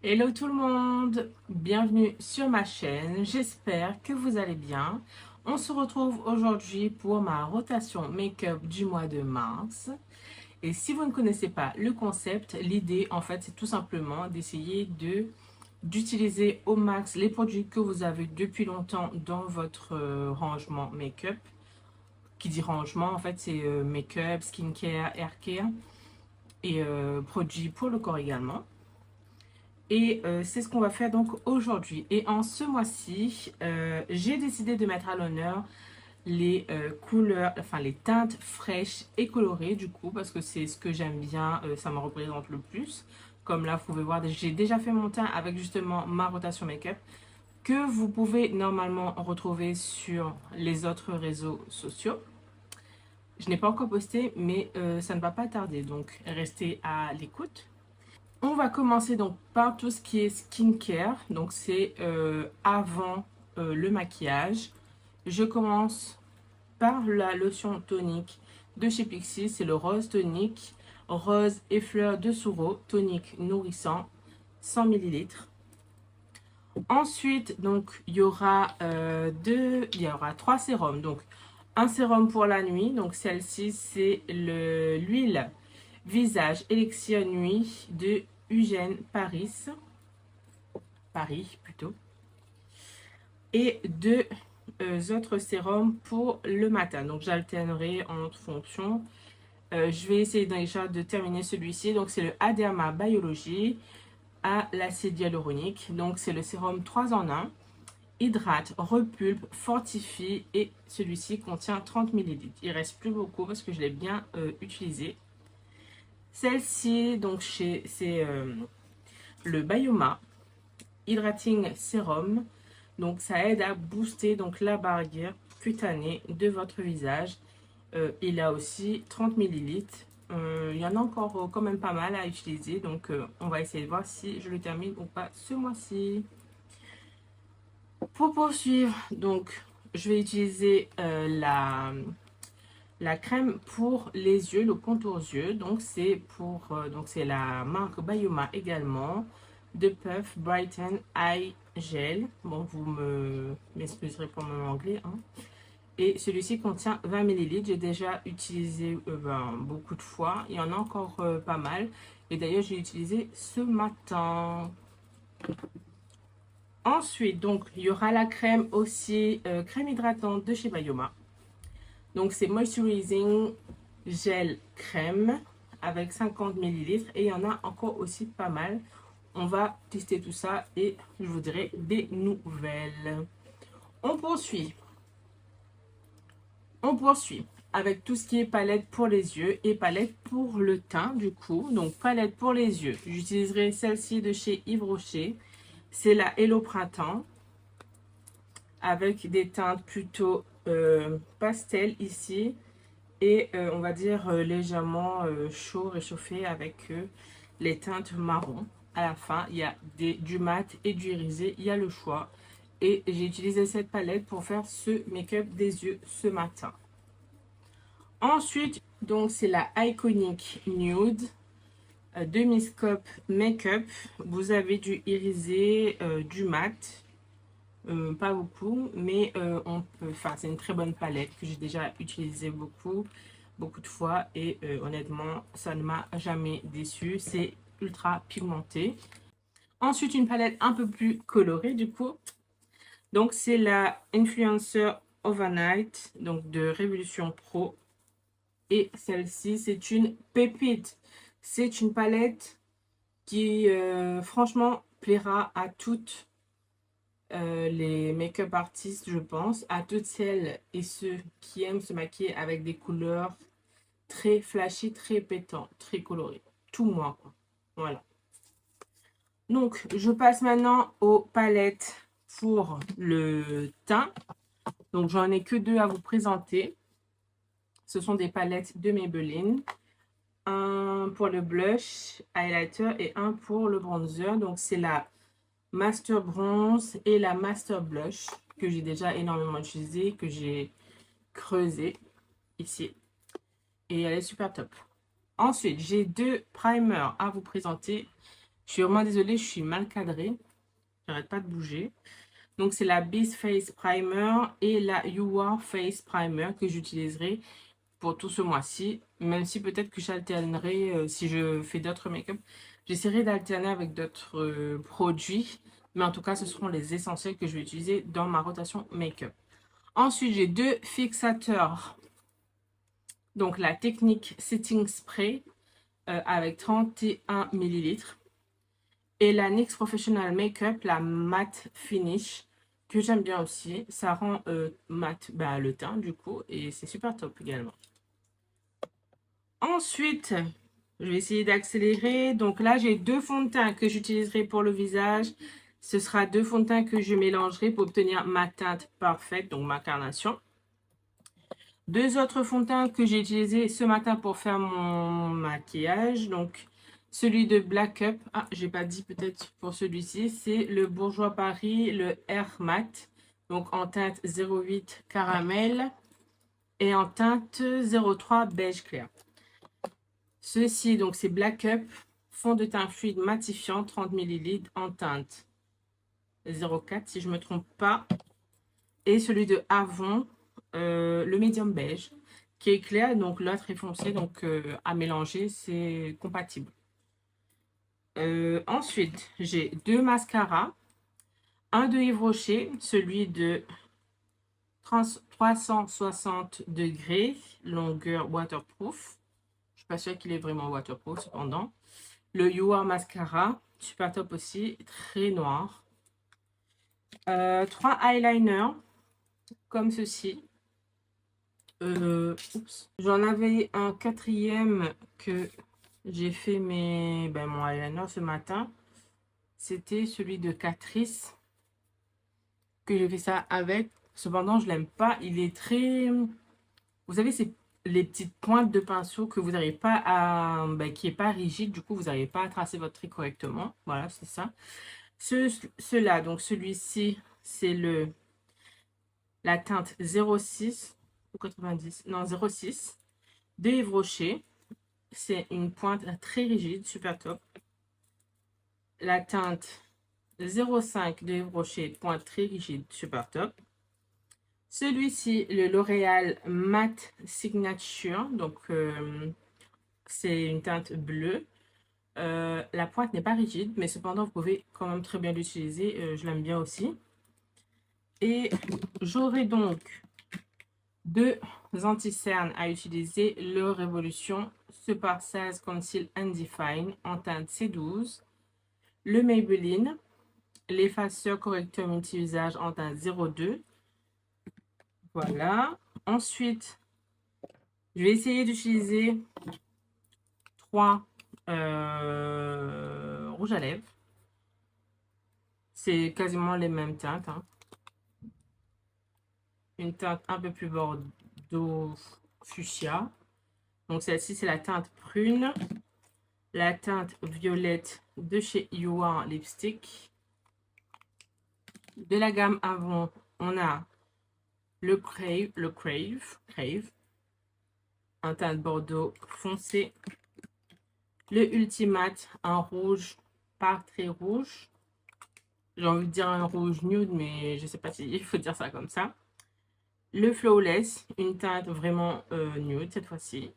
Hello tout le monde, bienvenue sur ma chaîne, j'espère que vous allez bien. On se retrouve aujourd'hui pour ma rotation make-up du mois de mars. Et si vous ne connaissez pas le concept, l'idée en fait c'est tout simplement d'essayer d'utiliser au max les produits que vous avez depuis longtemps dans votre rangement make-up. Qui dit rangement en fait c'est make-up, skincare, haircare et produits pour le corps également. Et c'est ce qu'on va faire donc aujourd'hui. Et en ce mois-ci, j'ai décidé de mettre à l'honneur les couleurs, enfin les teintes fraîches et colorées du coup, parce que c'est ce que j'aime bien, ça me représente le plus. Comme là, vous pouvez voir, j'ai déjà fait mon teint avec justement ma rotation make-up que vous pouvez normalement retrouver sur les autres réseaux sociaux. Je n'ai pas encore posté, mais ça ne va pas tarder, donc restez à l'écoute. On va commencer donc par tout ce qui est skincare. Donc c'est avant le maquillage. Je commence par la lotion tonique de chez Pixi. C'est le rose tonique, rose et fleurs de sureau, tonique nourrissant, 100 millilitres. Ensuite, donc il y aura trois sérums. Donc un sérum pour la nuit. Donc celle-ci c'est l'huile visage élixir nuit de Eugène Paris plutôt, et deux autres sérums pour le matin. Donc j'alternerai en autre fonction. Je vais essayer déjà de terminer celui-ci. Donc c'est le Aderma Biologie à l'acide hyaluronique. Donc c'est le sérum 3 en 1. Hydrate, repulpe, fortifie et celui-ci contient 30 millilitres. Il reste plus beaucoup parce que je l'ai bien utilisé. Celle-ci, donc c'est le Bioma Hydrating Serum. Donc ça aide à booster donc la barrière cutanée de votre visage. Il a aussi 30 millilitres. Il y en a encore quand même pas mal à utiliser. Donc on va essayer de voir si je le termine ou pas ce mois-ci. Pour poursuivre, donc je vais utiliser la crème pour les yeux, le contour yeux. Donc c'est c'est la marque Bioma également. De Puff Brighten Eye Gel. Bon, vous m'excuserez pour mon anglais. Hein. Et celui-ci contient 20 millilitres. J'ai déjà utilisé beaucoup de fois. Il y en a encore pas mal. Et d'ailleurs, j'ai utilisé ce matin. Ensuite, donc, il y aura la crème aussi, crème hydratante de chez Bioma. Donc, c'est Moisturizing Gel Crème avec 50 millilitres. Et il y en a encore aussi pas mal. On va tester tout ça et je vous dirai des nouvelles. On poursuit. On poursuit avec tout ce qui est palette pour les yeux et palette pour le teint du coup. Donc palette pour les yeux. J'utiliserai celle-ci de chez Yves Rocher. C'est la Hello Printemps avec des teintes plutôt pastel ici. Et on va dire légèrement chaud, réchauffé avec les teintes marron. À la fin, il y a du mat et du irisé. Il y a le choix. Et j'ai utilisé cette palette pour faire ce make-up des yeux ce matin. Ensuite, donc c'est la Iconic Nude de Miss Cop Makeup. Vous avez du irisé, du mat. Pas beaucoup, mais c'est une très bonne palette que j'ai déjà utilisée beaucoup de fois et honnêtement ça ne m'a jamais déçu. C'est ultra pigmenté. Ensuite une palette un peu plus colorée du coup, donc c'est la Influencer Overnight donc de Révolution Pro et celle-ci c'est une pépite. C'est une palette qui franchement plaira à toutes les make-up artistes, je pense, à toutes celles et ceux qui aiment se maquiller avec des couleurs très flashy, très pétantes, très colorées. Tout moi, quoi. Voilà. Donc, je passe maintenant aux palettes pour le teint. Donc, j'en ai que deux à vous présenter. Ce sont des palettes de Maybelline. Un pour le blush, highlighter et un pour le bronzer. Donc, c'est la Master Bronze et la Master Blush que j'ai déjà énormément utilisé, que j'ai creusé ici. Et elle est super top. Ensuite, j'ai deux primers à vous présenter Je suis vraiment désolée, je suis mal cadrée. J'arrête pas de bouger. Donc, c'est la Base Face Primer et la You Are Face Primer que j'utiliserai pour tout ce mois-ci. Même si peut-être que j'alternerai si je fais d'autres make-up. J'essaierai d'alterner avec d'autres produits. Mais en tout cas, ce seront les essentiels que je vais utiliser dans ma rotation make-up. Ensuite, j'ai deux fixateurs. Donc, la technique Setting Spray avec 31 ml. Et la NYX Professional Makeup, la Matte Finish, que j'aime bien aussi. Ça rend mat le teint, du coup, et c'est super top également. Ensuite, je vais essayer d'accélérer. Donc là, j'ai deux fonds de teint que j'utiliserai pour le visage. Ce sera deux fonds de teint que je mélangerai pour obtenir ma teinte parfaite, donc ma carnation. Deux autres fonds de teint que j'ai utilisés ce matin pour faire mon maquillage. Donc, celui de Black Up. Ah, j'ai pas dit peut-être pour celui-ci. C'est le Bourjois Paris, le Air Matte. Donc, en teinte 08 caramel et en teinte 03 beige clair. Ceci, donc, c'est Black Up. Fond de teint fluide matifiant, 30 ml en teinte 04, si je ne me trompe pas. Et celui de Avon, le médium beige, qui est clair, donc l'autre est foncé, donc à mélanger, c'est compatible. Ensuite, j'ai deux mascaras. Un de Yves Rocher, celui de 360 degrés, longueur waterproof. Je ne suis pas sûre qu'il est vraiment waterproof, cependant. Le You Are Mascara, super top aussi, très noir. Trois eyeliners, comme ceci. J'en avais un quatrième que j'ai fait mon eyeliner ce matin. C'était celui de Catrice que j'ai fait ça avec. Cependant, je l'aime pas. Il est très... Vous savez, c'est les petites pointes de pinceau que vous n'arrivez pas à... qui n'est pas rigide. Du coup, vous n'arrivez pas à tracer votre trait correctement. Voilà, c'est ça. Ceux-là, donc celui-ci, c'est la teinte 06 ou 90. Non, 06 de Yves Rocher. C'est une pointe très rigide, super top. La teinte 05 de Yves Rocher, pointe très rigide, super top. Celui-ci, le L'Oréal Matte Signature, donc c'est une teinte bleue. La pointe n'est pas rigide, mais cependant, vous pouvez quand même très bien l'utiliser. Je l'aime bien aussi. Et j'aurai donc deux anti-cernes à utiliser. Le Révolution Super 16 Conceal and Define en teinte C12. Le Maybelline, l'effaceur correcteur multi-usage en teinte 02. Voilà. Ensuite, je vais essayer d'utiliser trois rouges à lèvres. C'est quasiment les mêmes teintes. Hein. Une teinte un peu plus bordeaux fuchsia. Donc celle-ci, c'est la teinte prune. La teinte violette de chez You Are Lipstick. De la gamme Avon, on a le Crave, un teinte bordeaux foncé. Le Ultimate, un rouge pas très rouge. J'ai envie de dire un rouge nude, mais je ne sais pas s'il faut dire ça comme ça. Le Flawless, une teinte vraiment nude cette fois-ci.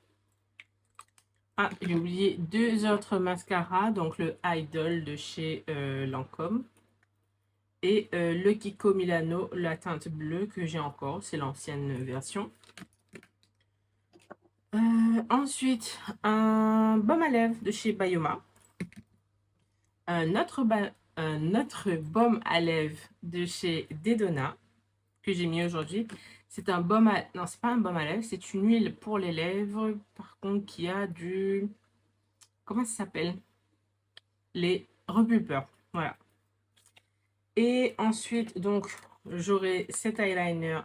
Ah, j'ai oublié deux autres mascaras, donc le Idol de chez Lancôme. Et le Kiko Milano, la teinte bleue que j'ai encore, c'est l'ancienne version. Ensuite, un baume à lèvres de chez Bayoma. Un autre baume à lèvres de chez Dedona que j'ai mis aujourd'hui. C'est un baume à... Non, c'est pas un baume à lèvres, c'est une huile pour les lèvres. Par contre, qui a du... Comment ça s'appelle? Les repulpeurs. Voilà. Et ensuite, donc, j'aurai cet eyeliner,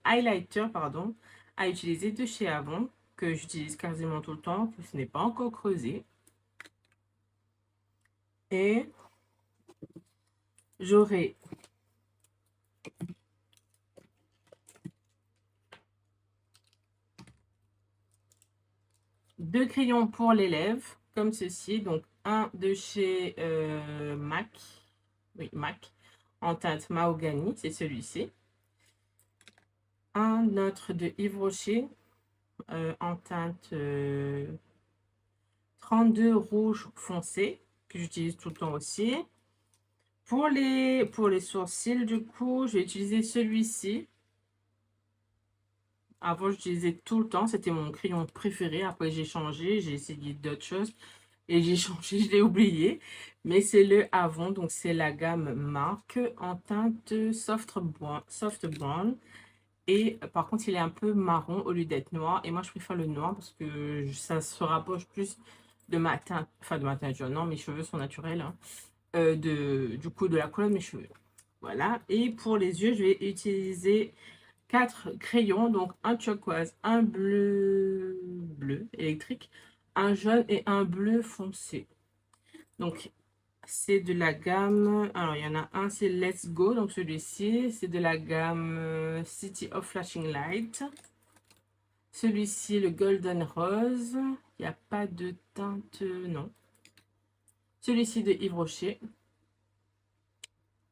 highlighter, pardon, à utiliser de chez Avon, que j'utilise quasiment tout le temps, que ce n'est pas encore creusé. Et j'aurai deux crayons pour les lèvres, comme ceci. Donc, un de chez MAC. Oui, MAC. En teinte mahogany, c'est celui-ci. Un autre de Yves Rocher en teinte 32 rouge foncé, que j'utilise tout le temps aussi. Pour les sourcils, du coup, je vais utiliser celui-ci. Avant, j'utilisais tout le temps. C'était mon crayon préféré. Après, j'ai changé. J'ai essayé d'autres choses. Et j'ai changé, je l'ai oublié. Mais c'est le Avon. Donc, c'est la gamme Marque en teinte soft brown. Et par contre, il est un peu marron au lieu d'être noir. Et moi, je préfère le noir parce que ça se rapproche plus de ma teinte. Enfin, de ma teinture. Non, mes cheveux sont naturels. Hein. Du coup, de la couleur de mes cheveux. Voilà. Et pour les yeux, je vais utiliser 4 crayons. Donc, un turquoise, un bleu électrique, un jaune et un bleu foncé. Donc, c'est de la gamme... Alors, il y en a un, c'est Let's Go. Donc, celui-ci, c'est de la gamme City of Flashing Light. Celui-ci, le Golden Rose. Il n'y a pas de teinte, non. Celui-ci de Yves Rocher.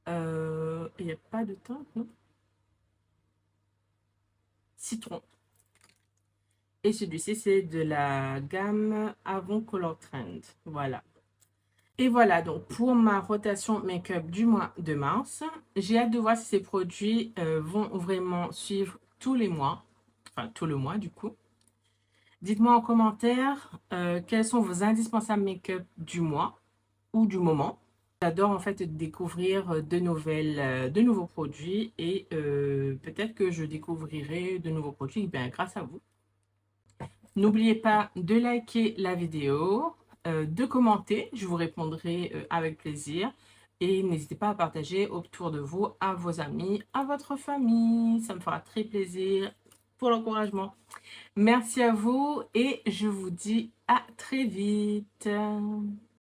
Il n'y a pas de teinte, non. Citron. Et celui-ci, c'est de la gamme Avon Color Trend. Voilà. Et voilà donc pour ma rotation make-up du mois de mars. J'ai hâte de voir si ces produits vont vraiment suivre tous les mois. Enfin, tout le mois du coup. Dites-moi en commentaire quels sont vos indispensables make-up du mois ou du moment. J'adore en fait découvrir de nouveaux produits et peut-être que je découvrirai de nouveaux produits grâce à vous. N'oubliez pas de liker la vidéo, de commenter, je vous répondrai avec plaisir. Et n'hésitez pas à partager autour de vous, à vos amis, à votre famille. Ça me fera très plaisir pour l'encouragement. Merci à vous et je vous dis à très vite.